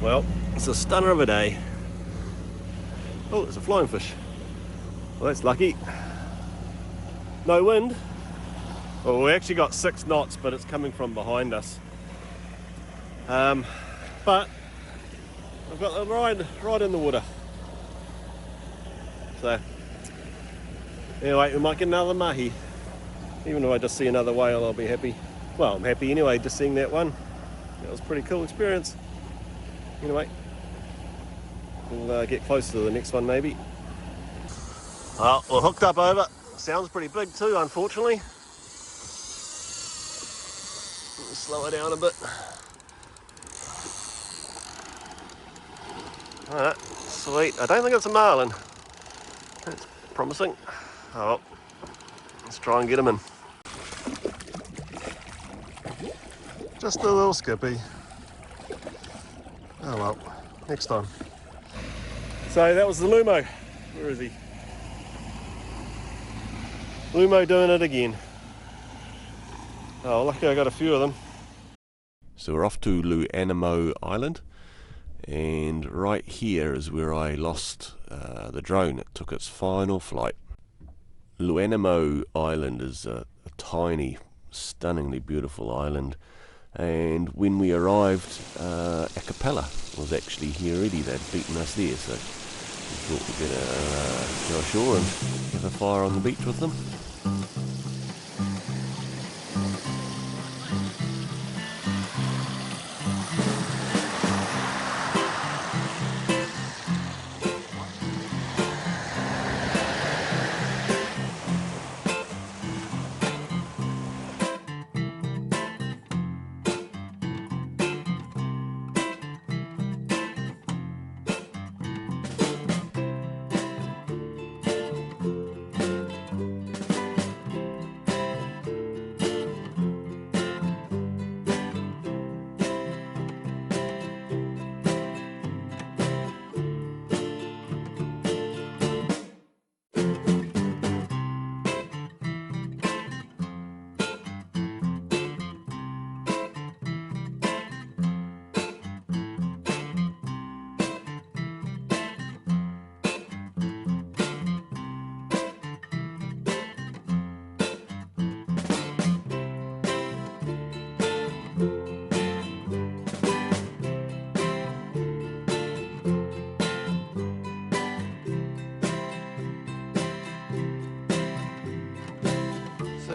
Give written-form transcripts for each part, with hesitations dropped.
Well, it's a stunner of a day. Oh, it's a flying fish. Well, that's lucky. No wind. Well, we actually got 6 knots, but it's coming from behind us. But I've got the right in the water. So anyway, we might get another mahi. Even if I just see another whale, I'll be happy. Well, I'm happy anyway, just seeing that one. That was a pretty cool experience. Anyway, we'll get closer to the next one maybe. Well, we're hooked up over. Sounds pretty big too, unfortunately. Slow it down a bit. Alright, sweet. I don't think it's a marlin. That's promising. Oh well, let's try and get him in. Just a little skippy. Oh well, next time. So that was the Lumo. Where is he? Lumo doing it again. Oh, lucky I got a few of them. So we're off to Luanamo Island, and right here is where I lost the drone. It took its final flight. Luanamo Island is a tiny, stunningly beautiful island, and when we arrived, Ha'afeva was actually here already. They'd beaten us there, so we thought we'd better go ashore and have a fire on the beach with them.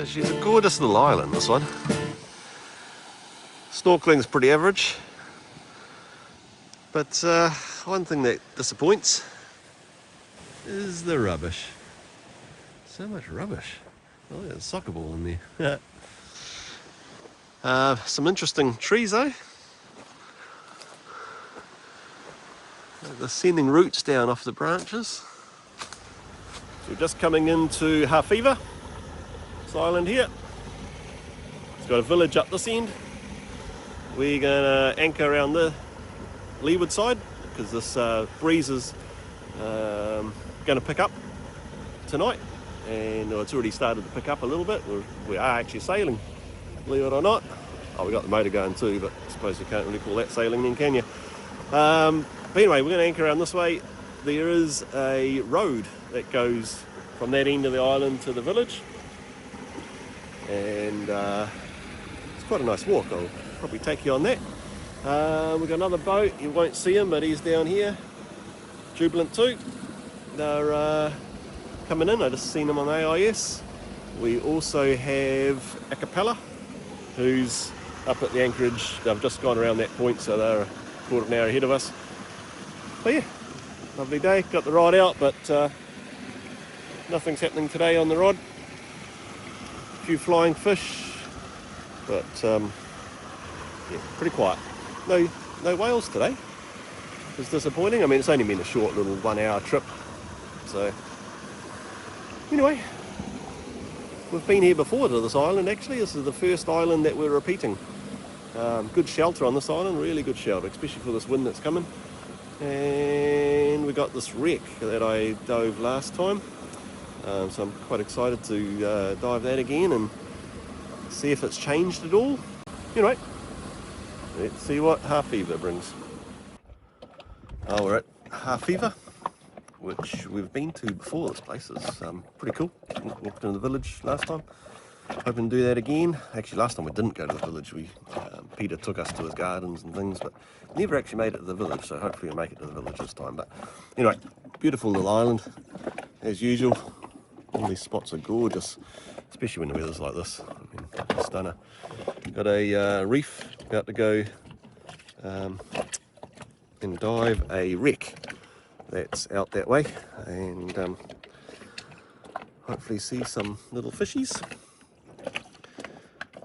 She's a gorgeous little island, this one. Snorkeling's pretty average, but one thing that disappoints is the rubbish. So much rubbish. Oh, there's a soccer ball in there. Some interesting trees though. They're sending roots down off the branches. So we're just coming into Ha'afeva. This island here. It's got a village up this end. We're going to anchor around the leeward side because this breeze is going to pick up tonight, and it's already started to pick up a little bit. We are actually sailing, believe it or not. Oh, we got the motor going too, but I suppose you can't really call that sailing then, can you? But anyway, we're going to anchor around this way. There is a road that goes from that end of the island to the village, and it's quite a nice walk. I'll probably take you on that. We've got another boat. You won't see him, but he's down here. Jubilant too. They're coming in. I just seen them on AIS. We also have Ha'afeva, who's up at the anchorage. They've just gone around that point, so they're a quarter of an hour ahead of us. But yeah, lovely day. Got the rod out, but nothing's happening today on the rod. A few flying fish, but yeah, pretty quiet. No whales today. It's disappointing. I mean, it's only been a short little 1 hour trip. So anyway, we've been here before to this island actually. This is the first island that we're repeating. Good shelter on this island, really good shelter, especially for this wind that's coming. And we got this wreck that I dove last time. So I'm quite excited to dive that again and see if it's changed at all. Anyway, let's see what Ha'afeva brings. Oh, we're at Ha'afeva, which we've been to before. This place is pretty cool. Walked into the village last time. Hoping to do that again. Actually, last time we didn't go to the village. Peter took us to his gardens and things, but never actually made it to the village, so hopefully we'll make it to the village this time. But anyway, beautiful little island, as usual. All these spots are gorgeous, especially when the weather's like this. I mean, it's stunner. Got a reef, about to go and dive a wreck that's out that way, and hopefully see some little fishies.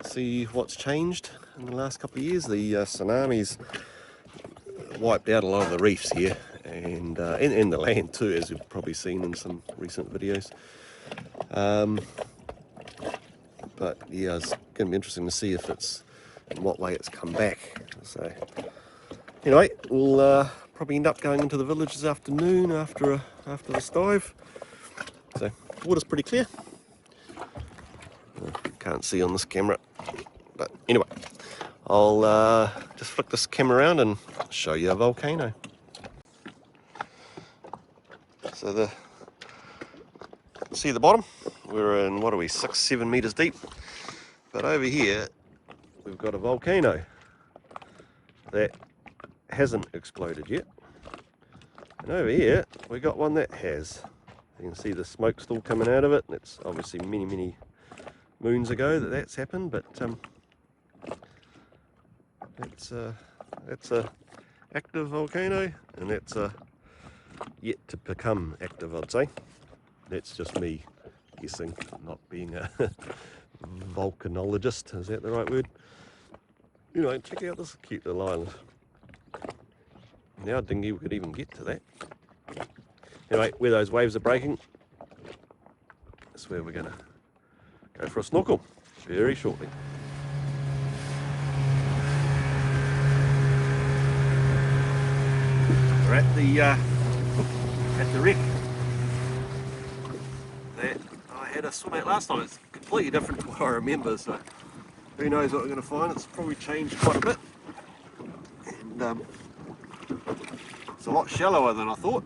See what's changed in the last couple of years. The tsunamis wiped out a lot of the reefs here, and the land too, as you've probably seen in some recent videos. But yeah, it's going to be interesting to see if it's in what way it's come back. So anyway, we'll probably end up going into the village this afternoon after this dive. So water's pretty clear. Can't see on this camera, but anyway, I'll just flick this camera around and show you a volcano. So see the bottom? We're in, what are we, 6-7 meters deep? But over here we've got a volcano that hasn't exploded yet, and over here we got one that has. You can see the smoke still coming out of it, and it's obviously many moons ago that's happened, but that's a active volcano, and that's yet to become active, I'd say. That's just me guessing, not being a volcanologist. Is that the right word? You know, check out this cute little island. Now dinghy we could even get to that. Anyway, where those waves are breaking, that's where we're gonna go for a snorkel very shortly. We're at the wreck that I had a swim at last time. It's completely different to what I remember, so who knows what we're going to find. It's probably changed quite a bit, and it's a lot shallower than I thought,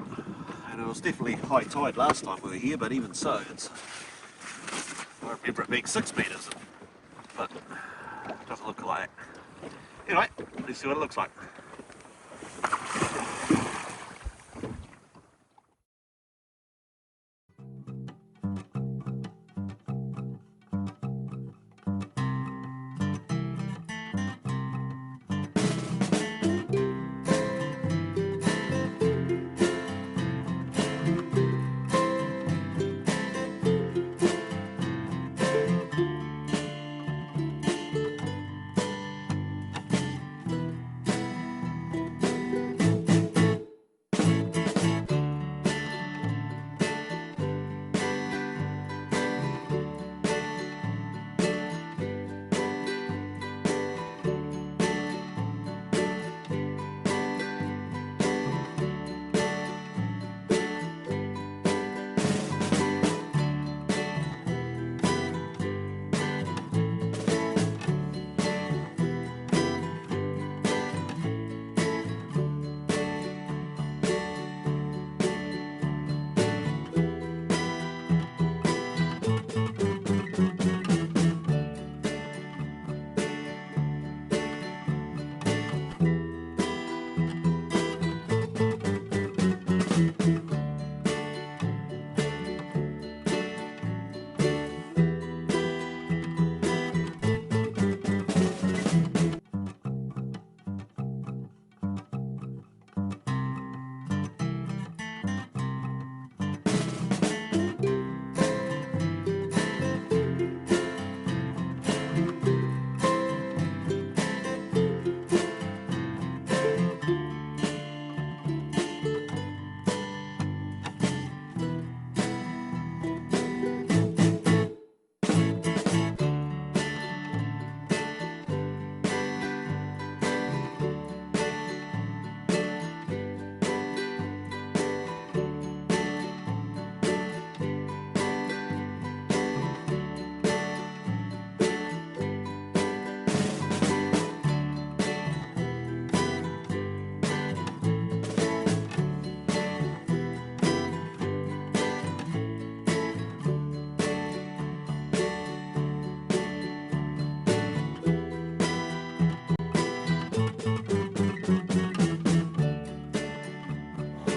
and it was definitely high tide last time we were here, but even so, I remember it being 6 meters, but it doesn't look like it. Anyway, let's see what it looks like.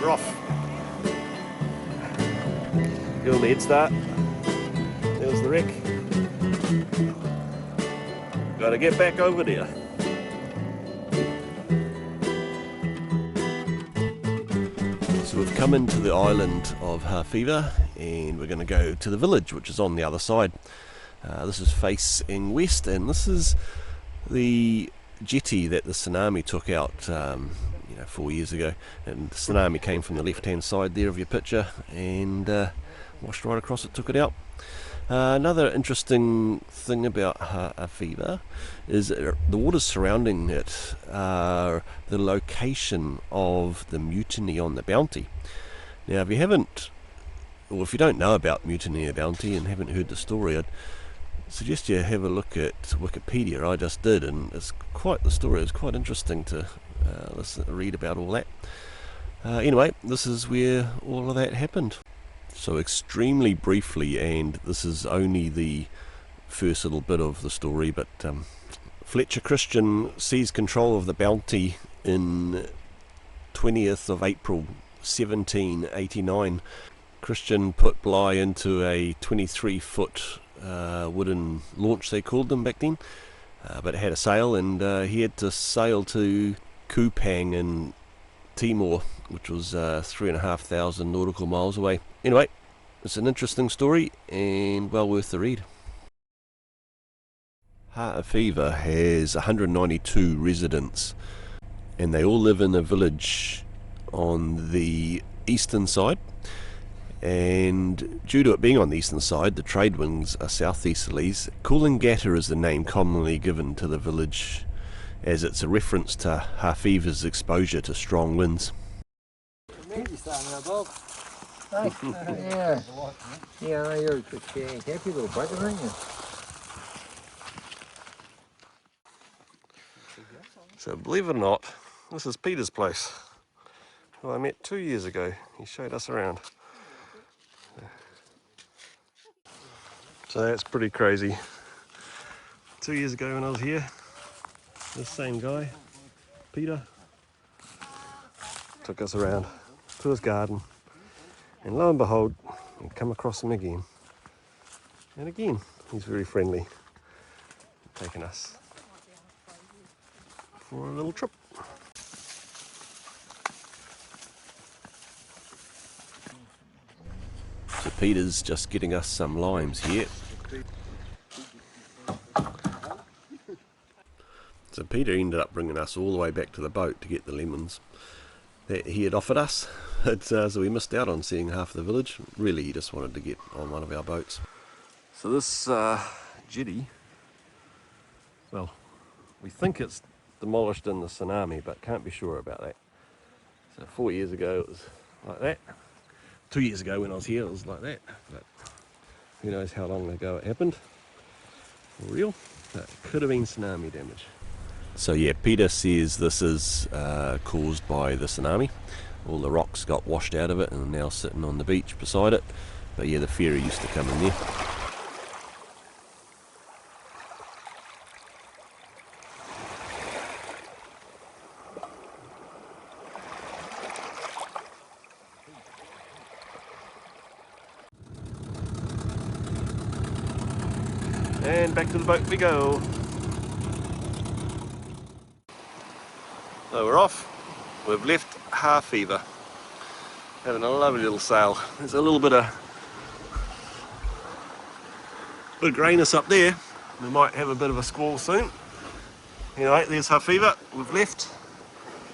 We're off. Give them the head start. There's the wreck. Gotta get back over there. So we've come into the island of Ha'afeva and we're going to go to the village, which is on the other side. This is facing west, and this is the jetty that the tsunami took out 4 years ago. And the tsunami came from the left hand side there of your picture and washed right across it, took it out. Another interesting thing about Ha'afeva is the waters surrounding it are the location of the mutiny on the Bounty. Now, if you don't know about Mutiny on the Bounty and haven't heard the story, I'd suggest you have a look at Wikipedia. I just did, and the story is quite interesting to read about all that. Anyway, this is where all of that happened. So extremely briefly, and this is only the first little bit of the story, but Fletcher Christian seized control of the Bounty in 20th of April 1789. Christian put Bligh into a 23-foot wooden launch, they called them back then, but it had a sail, and he had to sail to Kupang in Timor, which was 3,500 nautical miles away. Anyway, it's an interesting story and well worth the read. Ha'afeva has 192 residents, and they all live in a village on the eastern side. And due to it being on the eastern side, the trade winds are southeasterlies. Coolangatta is the name commonly given to the village, as it's a reference to Ha'afeva's exposure to strong winds. So believe it or not, this is Peter's place, who I met 2 years ago. He showed us around. So that's pretty crazy. 2 years ago when I was here, this same guy, Peter, took us around to his garden, and lo and behold, we come across him again. And again, he's very friendly, taking us for a little trip. So Peter's just getting us some limes here. So Peter ended up bringing us all the way back to the boat to get the lemons that he had offered us. So we missed out on seeing half of the village. Really, he just wanted to get on one of our boats. So this jetty, well, we think it's demolished in the tsunami, but can't be sure about that. So 4 years ago it was like that. 2 years ago when I was here it was like that. But who knows how long ago it happened. For real, but it could have been tsunami damage. So yeah, Peter says this is caused by the tsunami. All the rocks got washed out of it and are now sitting on the beach beside it. But yeah, the ferry used to come in there. And back to the boat we go. So we're off. We've left Ha'afeva. Having a lovely little sail. There's a little bit of greyness up there. We might have a bit of a squall soon. Anyway, there's Ha'afeva. We've left.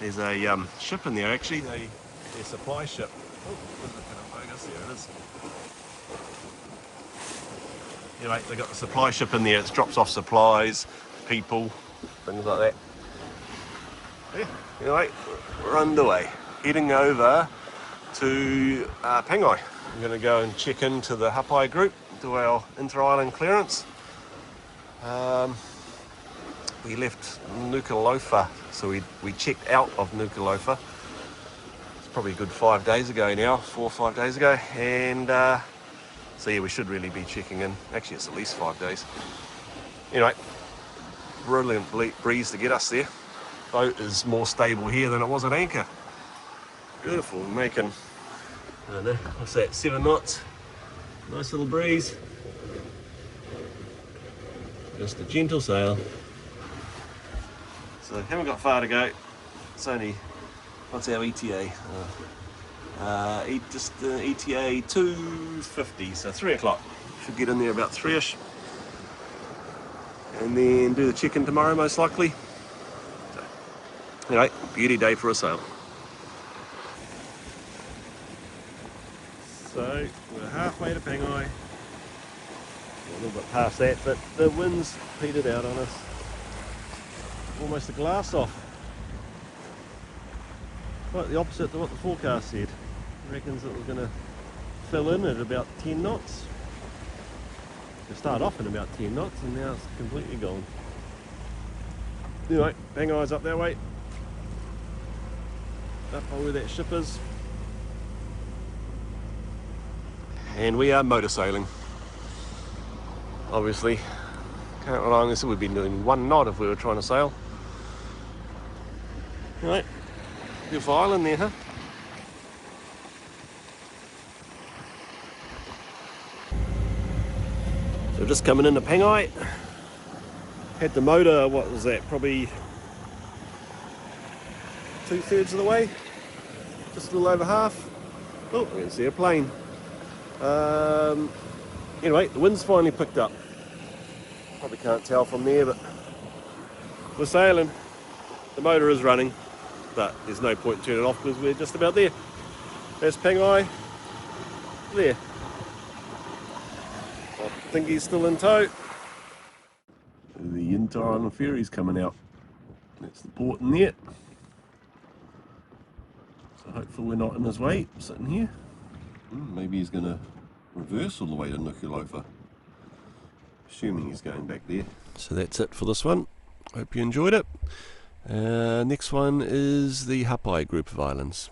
There's a ship in there actually. Their supply ship. Oh, there it is. Anyway, they've got the supply ship in there. It drops off supplies, people, things like that. Yeah, anyway, we're underway. Heading over to Pangai. I'm going to go and check into the Hapai group, do our inter-island clearance. We left Nuku'alofa, so we checked out of Nuku'alofa. It's probably a good 5 days ago now, 4 or 5 days ago, and so yeah, we should really be checking in. Actually, it's at least 5 days. Anyway, brilliant breeze to get us there. Boat is more stable here than it was at anchor. Beautiful, making, I don't know, what's that, 7 knots. Nice little breeze. Just a gentle sail. So haven't got far to go. It's only, what's our ETA? Just ETA 2:50, so 3 o'clock. Should get in there about 3ish. And then do the check-in tomorrow most likely. So, anyway, beauty day for a sail. So we're halfway to Pangai. A little bit past that, but the wind's petered out on us. Almost a glass off. Quite the opposite to what the forecast said. Reckons it was going to fill in at about 10 knots. It started off at about 10 knots and now it's completely gone. Anyway, Pangai's up that way. Up by where that ship is. And we are motor sailing. Obviously, can't rely on this. We'd be doing 1 knot if we were trying to sail. Right, beautiful island there, huh? So just coming into Pangai. Had the motor, what was that, probably 2/3 of the way? Just a little over half. Oh, I can see a plane. Anyway, the wind's finally picked up. Probably can't tell from there, but we're sailing. The motor is running, but there's no point in turning it off because we're just about there. There's Pangai. There. I think he's still in tow. The inter-island ferry's coming out. That's the port in there. So hopefully we're not in his way, sitting here. Maybe he's going to reverse all the way to Nuku'alofa. Assuming he's going back there. So that's it for this one. Hope you enjoyed it. Next one is the Hapai group of islands.